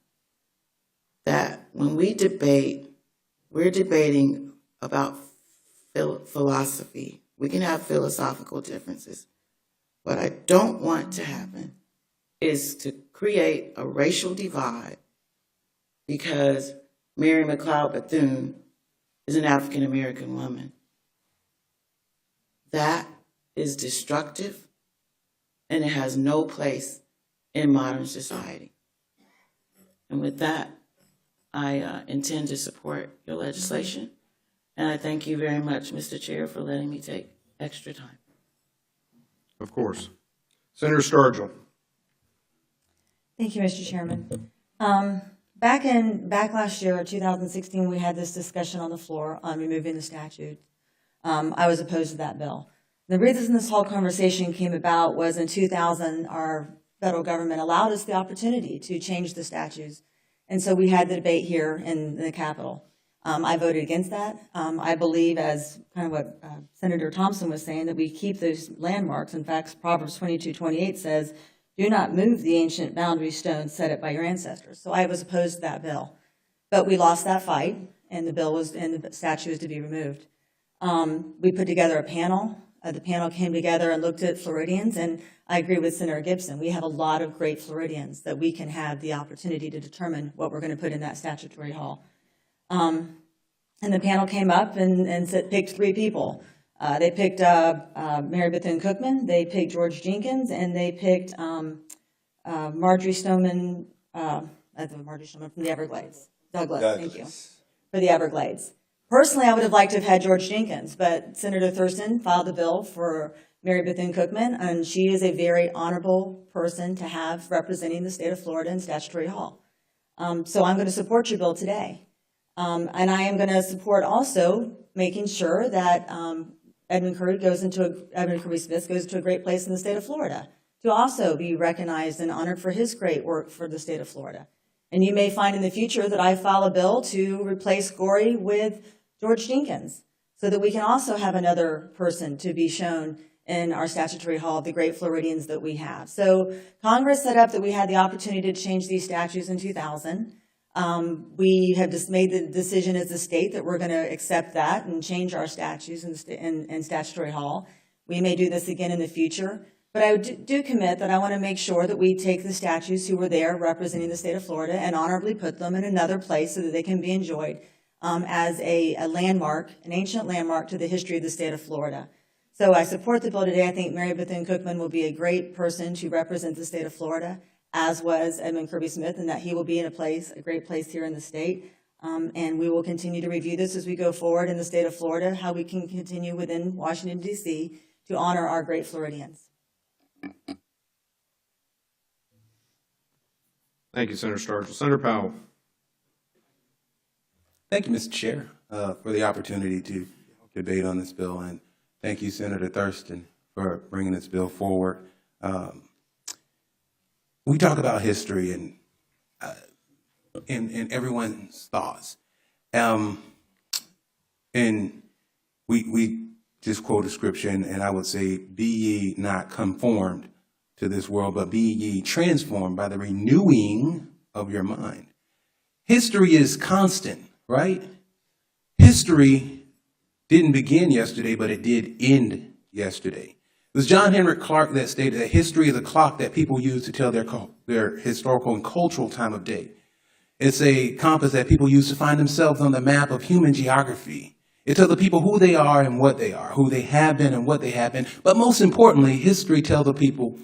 that when we debate, we're debating about philosophy. We can have philosophical differences. What I don't want to happen is to create a racial divide because Mary McLeod Bethune is an African American woman. That is destructive, and it has no place in modern society. And with that, I intend to support your legislation, and I thank you very much, Mr. Chair, for letting me take extra time. Of course. Senator Sturgill. Thank you, Mr. Chairman. Back last year, 2016, we had this discussion on the floor on removing the statute. I was opposed to that bill. The reason this whole conversation came about was in 2000, our federal government allowed us the opportunity to change the statutes. And so we had the debate here in the Capitol. I voted against that. I believe, as kind of what Senator Thompson was saying, that we keep those landmarks. In fact, Proverbs 22:28 says, "Do not move the ancient boundary stones set up by your ancestors." So I was opposed to that bill. But we lost that fight, and the statute was to be removed. We put together a panel. The panel came together and looked at Floridians, and I agree with Senator Gibson. We have a lot of great Floridians that we can have the opportunity to determine what we're going to put in that statutory hall. And the panel came up and picked 3 people. They picked Mary Bethune-Cookman, they picked George Jenkins, and they picked Marjorie Stoneman from the Everglades. Douglas, thank you, for the Everglades. Personally, I would have liked to have had George Jenkins, but Senator Thurston filed a bill for Mary Bethune-Cookman, and she is a very honorable person to have representing the state of Florida in Statutory Hall. So I'm going to support your bill today. And I am going to support also making sure that Edmund Kirby Smith goes to a great place in the state of Florida to also be recognized and honored for his great work for the state of Florida. And you may find in the future that I file a bill to replace Gorey with George Jenkins so that we can also have another person to be shown in our statutory hall of the great Floridians that we have. So Congress set up that we had the opportunity to change these statutes in 2000. We have just made the decision as a state that we're going to accept that and change our statutes in statutory hall. We may do this again in the future, but I do commit that I want to make sure that we take the statutes who were there representing the state of Florida and honorably put them in another place so that they can be enjoyed as a landmark, an ancient landmark to the history of the state of Florida. So I support the bill today. I think Mary Bethune-Cookman will be a great person to represent the state of Florida, as was Edmund Kirby Smith, and that he will be in a great place here in the state. And we will continue to review this as we go forward in the state of Florida, how we can continue within Washington, D.C. to honor our great Floridians. Thank you, Senator Sturgill. Senator Powell. Thank you, Mr. Chair, for the opportunity to debate on this bill. And thank you, Senator Thurston, for bringing this bill forward. We talk about history and in everyone's thoughts. And we just quote a scripture, and I would say, "Be ye not conformed to this world, but be ye transformed by the renewing of your mind." History is constant, right? History didn't begin yesterday, but it did end yesterday. It was John Henrik Clarke that stated that history is a clock that people use to tell their historical and cultural time of day. It's a compass that people use to find themselves on the map of human geography. It tells the people who they are and what they are, who they have been and what they have been. But most importantly, history tells the people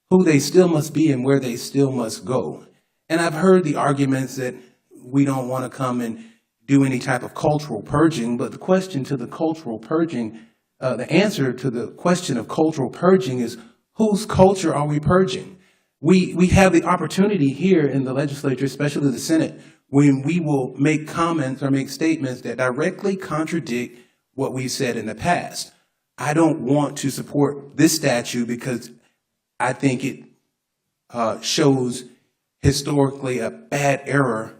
who they still must be and where they still must go. And I've heard the arguments that we don't want to come and do any type of cultural purging, but the question to the cultural purging, the answer to the question of cultural purging is, whose culture are we purging? We have the opportunity here in the legislature, especially the Senate, when we will make comments or make statements that directly contradict what we've said in the past. I don't want to support this statute because I think it shows historically a bad era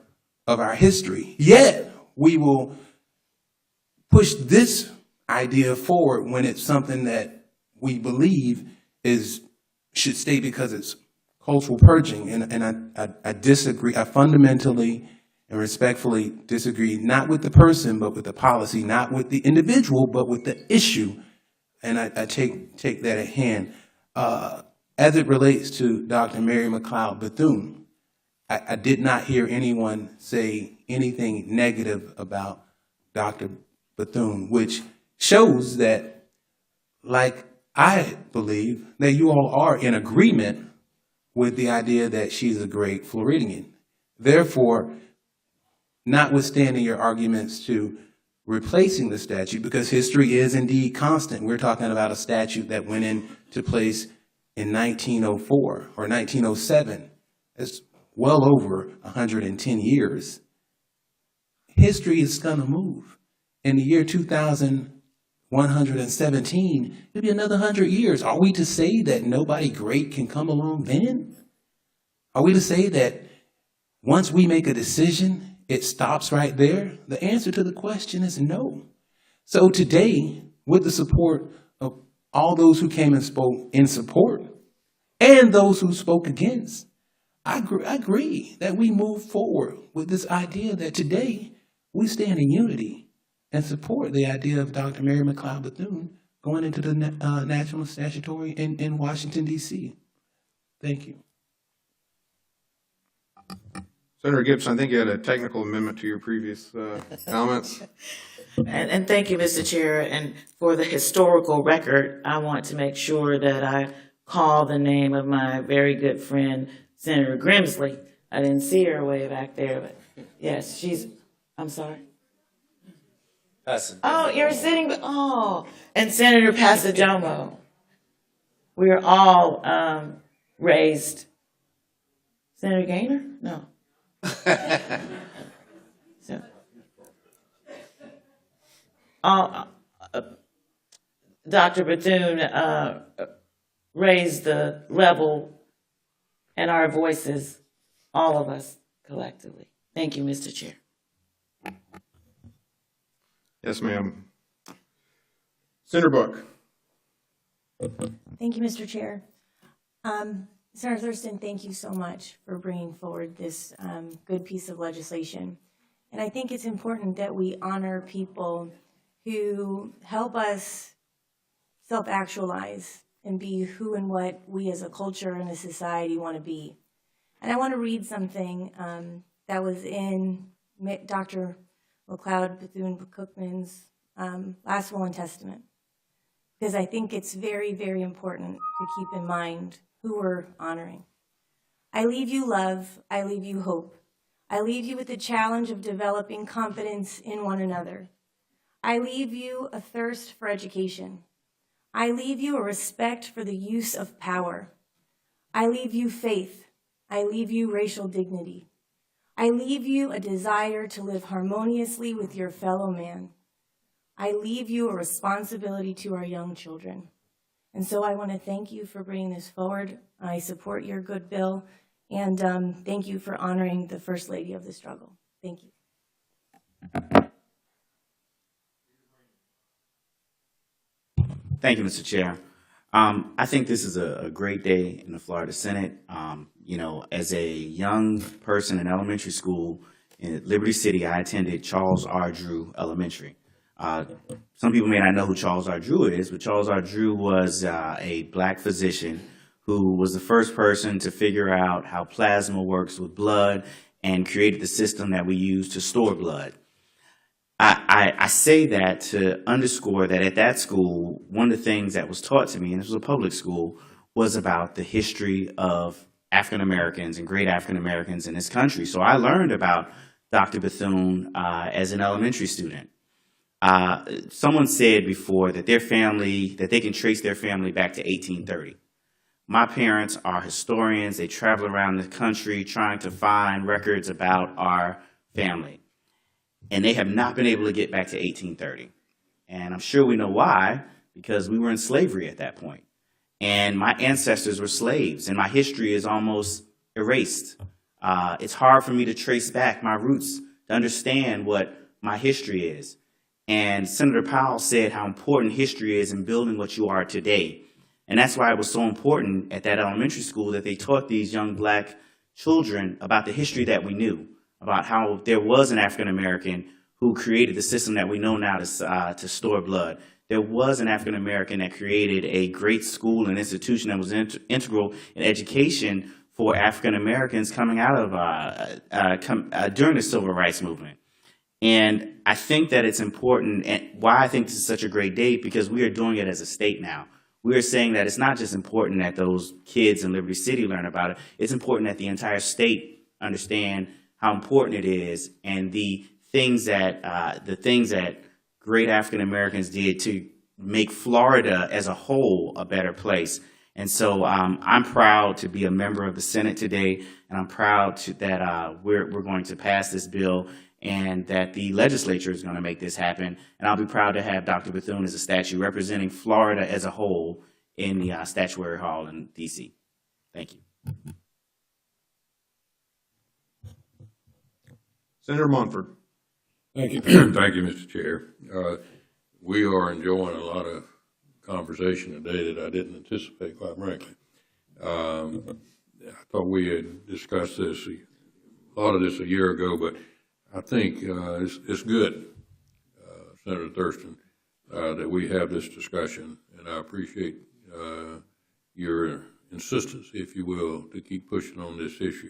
of our history. Yet we will push this idea forward when it's something that we believe should stay because it's cultural purging. And I disagree. I fundamentally and respectfully disagree, not with the person, but with the policy, not with the individual, but with the issue. And I take that at hand. As it relates to Dr. Mary McLeod Bethune, I did not hear anyone say anything negative about Dr. Bethune, which shows that, like I believe, that you all are in agreement with the idea that she's a great Floridian. Therefore, notwithstanding your arguments to replacing the statute, because history is indeed constant. We're talking about a statute that went into place in 1904 or 1907. It's well over 110 years. History is going to move. In the year 2117, it'll be another 100 years. Are we to say that nobody great can come along then? Are we to say that once we make a decision, it stops right there? The answer to the question is no. So today, with the support of all those who came and spoke in support and those who spoke against, I agree that we move forward with this idea that today we stand in unity and support the idea of Dr. Mary McLeod Bethune going into the National Statutory in Washington, D.C. Thank you. Senator Gibson, I think you had a technical amendment to your previous comments. And thank you, Mr. Chair. And for the historical record, I want to make sure that I call the name of my very good friend, Senator Grimsley. I didn't see her way back there, but yes, I'm sorry. Oh, you're sitting, and Senator Pasadomo. We are all raised. Senator Gaynor? No. So, Dr. Bethune raised the level and our voices, all of us collectively. Thank you, Mr. Chair. Yes, ma'am. Senator Book. Thank you, Mr. Chair. Senator Thurston, thank you so much for bringing forward this good piece of legislation. And I think it's important that we honor people who help us self-actualize and be who and what we as a culture and a society want to be. And I want to read something that was in Dr. McLeod Bethune-Cookman's last will and testament, because I think it's very, very important to keep in mind who we're honoring. I leave you love, I leave you hope. I leave you with the challenge of developing confidence in one another. I leave you a thirst for education. I leave you a respect for the use of power. I leave you faith. I leave you racial dignity. I leave you a desire to live harmoniously with your fellow man. I leave you a responsibility to our young children. And so I want to thank you for bringing this forward. I support your good bill, and thank you for honoring the First Lady of the struggle. Thank you. Thank you, Mr. Chair. I think this is a great day in the Florida Senate. As a young person in elementary school in Liberty City, I attended Charles R. Drew Elementary. Some people may not know who Charles R. Drew is, but Charles R. Drew was a black physician who was the first person to figure out how plasma works with blood and created the system that we use to store blood. I say that to underscore that at that school, one of the things that was taught to me, and this was a public school, was about the history of African Americans and great African Americans in this country. So I learned about Dr. Bethune as an elementary student. Someone said before that that they can trace their family back to 1830. My parents are historians. They travel around the country trying to find records about our family. And they have not been able to get back to 1830. And I'm sure we know why, because we were in slavery at that point. And my ancestors were slaves, and my history is almost erased. It's hard for me to trace back my roots to understand what my history is. And Senator Powell said how important history is in building what you are today. And that's why it was so important at that elementary school that they taught these young black children about the history that we knew, about how there was an African American who created the system that we know now to store blood. There was an African American that created a great school and institution that was integral in education for African Americans coming out of during the Civil Rights Movement. And I think that it's important, and why I think this is such a great day, because we are doing it as a state now. We are saying that it's not just important that those kids in Liberty City learn about it. It's important that the entire state understand how important it is and the things that great African Americans did to make Florida as a whole a better place. And so I'm proud to be a member of the Senate today, and I'm proud that we're going to pass this bill and that the legislature is going to make this happen. And I'll be proud to have Dr. Bethune as a statue representing Florida as a whole in the Statuary Hall in D.C. Thank you. Senator Monfort. Thank you. Thank you, Mr. Chair. We are enjoying a lot of conversation today that I didn't anticipate, quite frankly. I thought we had discussed this, a lot of this a year ago, but I think it's good, Senator Thurston, that we have this discussion, and I appreciate your insistence, if you will, to keep pushing on this issue.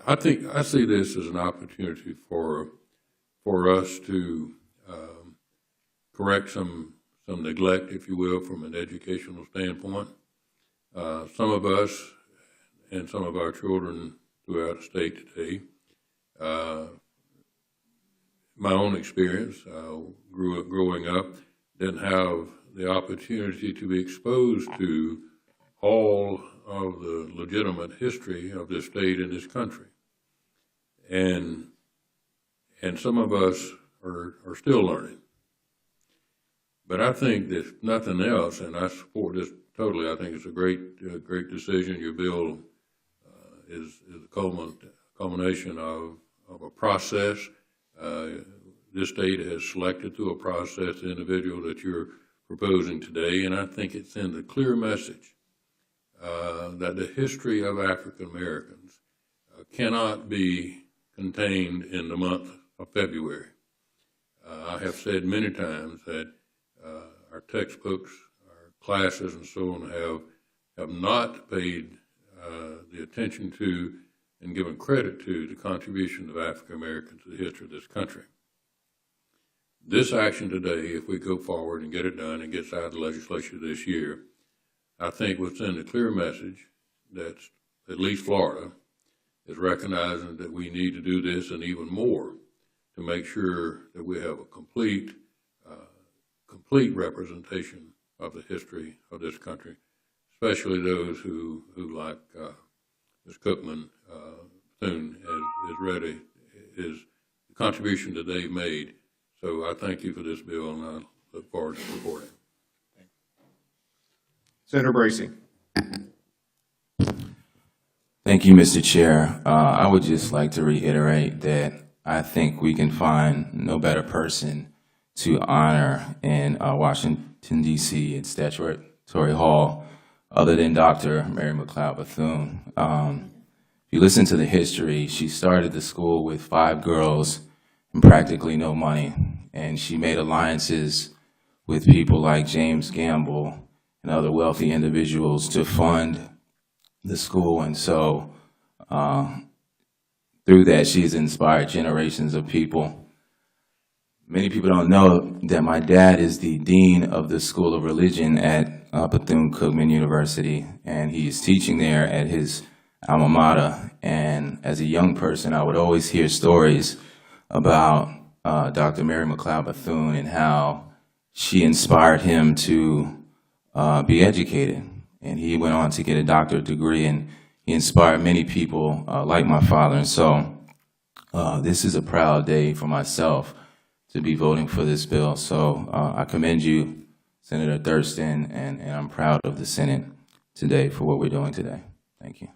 I see this as an opportunity for us to correct some neglect, if you will, from an educational standpoint. Some of us and some of our children throughout the state today, my own experience, growing up, didn't have the opportunity to be exposed to all of the legitimate history of this state and this country. And some of us are still learning. But I think that if nothing else, and I support this totally, I think it's a great decision. Your bill is the culmination of a process. This state has selected through a process the individual that you're proposing today, and I think it sends a clear message that the history of African Americans cannot be contained in the month of February. I have said many times that our textbooks, our classes and so on have not paid the attention to and given credit to the contribution of African Americans to the history of this country. This action today, if we go forward and get it done and gets out of the legislature this year, I think will send a clear message that at least Florida is recognizing that we need to do this and even more to make sure that we have a complete representation of the history of this country, especially those who like Ms. Cookman, Thune, is the contribution that they've made. So I thank you for this bill, and I look forward to supporting it. Senator Bracey. Thank you, Mr. Chair. I would just like to reiterate that I think we can find no better person to honor in Washington, D.C. at Statuary Hall other than Dr. Mary McLeod Bethune. If you listen to the history, she started the school with 5 girls and practically no money, and she made alliances with people like James Gamble and other wealthy individuals to fund the school. And so through that, she's inspired generations of people. Many people don't know that my dad is the dean of the School of Religion at Bethune-Cookman University, and he is teaching there at his alma mater. And as a young person, I would always hear stories about Dr. Mary McLeod Bethune and how she inspired him to be educated. And he went on to get a doctorate degree, and he inspired many people like my father. And so this is a proud day for myself to be voting for this bill. So I commend you, Senator Thurston, and I'm proud of the Senate today for what we're doing today. Thank you.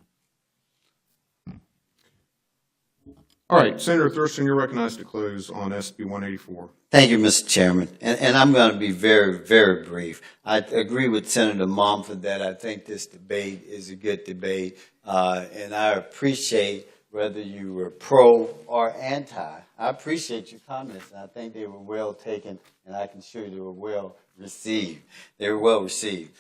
All right, Senator Thurston, you're recognized to close on SB 184. Thank you, Mr. Chairman. And I'm going to be very, very brief. I agree with Senator Mumford that I think this debate is a good debate, and I appreciate whether you were pro or anti. I appreciate your comments, and I think they were well taken, and I can assure you they were well received. They were well received.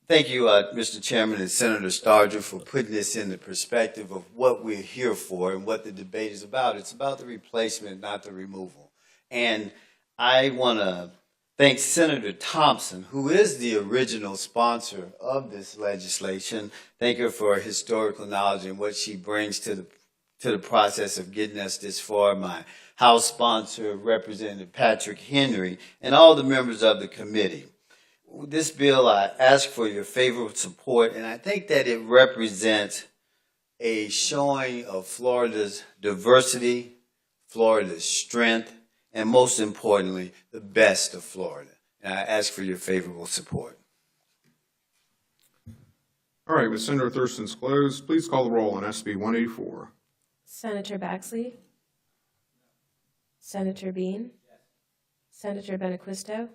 Thank you, Mr. Chairman and Senator Starger, for putting this in the perspective of what we're here for and what the debate is about. It's about the replacement, not the removal. And I want to thank Senator Thompson, who is the original sponsor of this legislation. Thank her for her historical knowledge and what she brings to the process of getting us this far. My House sponsor, Representative Patrick Henry, and all the members of the committee. This bill, I ask for your favorable support, and I think that it represents a showing of Florida's diversity, Florida's strength, and most importantly, the best of Florida. And I ask for your favorable support. All right, with Senator Thurston's closed, please call the roll on SB 184. Senator Baxley? Senator Bean? Senator Benaquisto?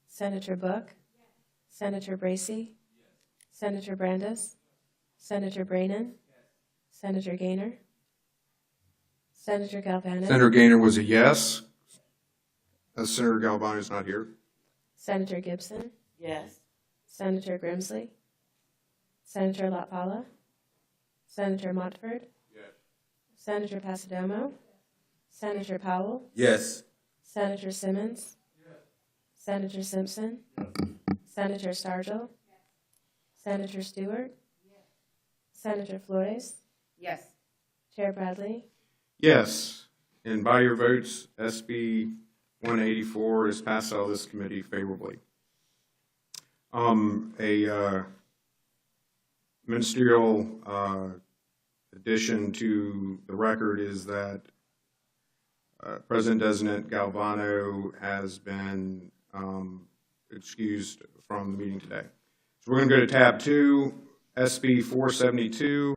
Senator Book? Senator Bracy? Senator Brandes? Senator Brainen? Senator Gaynor? Senator Galvano? Senator Gaynor was a yes. Senator Galvano is not here. Senator Gibson? Yes. Senator Grimsley? Senator Latvala? Senator Montford? Yes. Senator Pasadomo? Senator Powell? Yes. Senator Simmons? Senator Simpson? Senator Stargell? Senator Stewart? Senator Flores? Yes. Chair Bradley? Yes, and by your votes, SB 184 is passed out of this committee favorably. A ministerial addition to the record is that President-designate Galvano has been excused from the meeting today. So we're going to go to tab 2, SB 472.